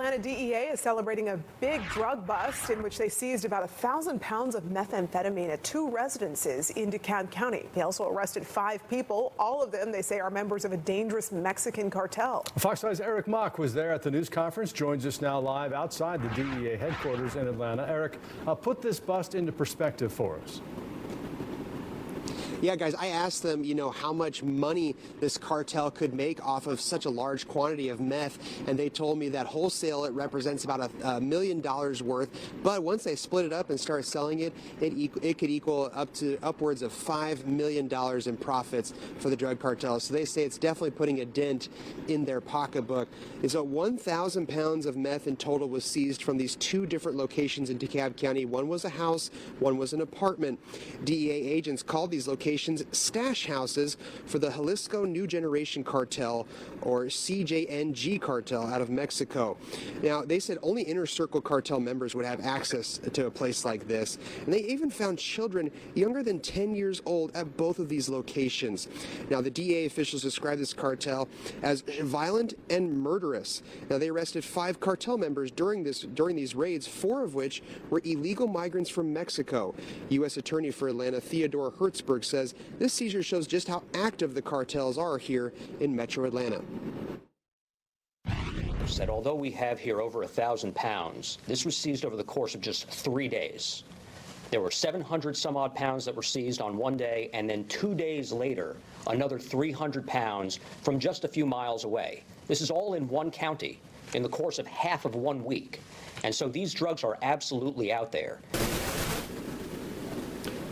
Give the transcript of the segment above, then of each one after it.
Atlanta DEA is celebrating a big drug bust in which they seized about 1,000 pounds of methamphetamine at 2 residences in DeKalb County. They also arrested 5 people. All of them, they say, are members of a dangerous Mexican cartel. Fox 5's Eric Mock was there at the news conference, joins us now live outside the DEA headquarters in Atlanta. Eric, put this bust into perspective for us. Yeah, guys, I asked them, how much money this cartel could make off of such a large quantity of meth, and they told me that wholesale it represents about $1 million worth, but once they split it up and start selling it, it could equal up to upwards of $5 million in profits for the drug cartel. So they say it's definitely putting a dent in their pocketbook. And so 1,000 pounds of meth in total was seized from these 2 different locations in DeKalb County. One was a house, one was an apartment. DEA agents called these locations stash houses for the Jalisco New Generation Cartel, or CJNG cartel, out of Mexico. Now, they said only inner circle cartel members would have access to a place like this, and they even found children younger than 10 years old at both of these locations. Now, the DEA officials described this cartel as violent and murderous. Now, they arrested 5 cartel members during these raids, 4 of which were illegal migrants from Mexico. U.S. Attorney for Atlanta, Theodore Hertzberg, says this seizure shows just how active the cartels are here in Metro Atlanta. Said although we have here over 1,000 pounds, this was seized over the course of just 3 days. There were 700 some odd pounds that were seized on one day, and then 2 days later, another 300 pounds from just a few miles away. This is all in one county in the course of half of 1 week. And so these drugs are absolutely out there.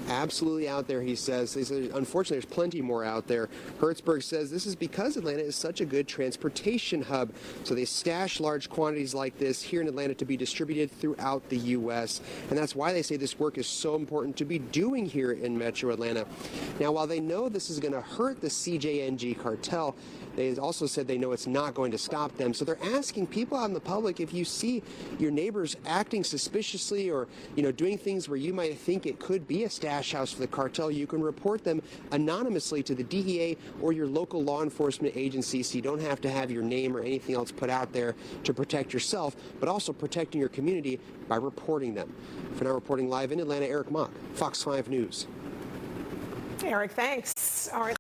Absolutely out there, he says. Unfortunately, there's plenty more out there. Hertzberg says this is because Atlanta is such a good transportation hub. So they stash large quantities like this here in Atlanta to be distributed throughout the U.S. And that's why they say this work is so important to be doing here in Metro Atlanta. Now, while they know this is going to hurt the CJNG cartel, they also said they know it's not going to stop them. So they're asking people out in the public, if you see your neighbors acting suspiciously or, doing things where you might think it could be a stash house for the cartel, you can report them anonymously to the DEA or your local law enforcement agency, so you don't have to have your name or anything else put out there to protect yourself, but also protecting your community by reporting them. For now, reporting live in Atlanta, Eric Mock, Fox 5 News. Eric, thanks. All right.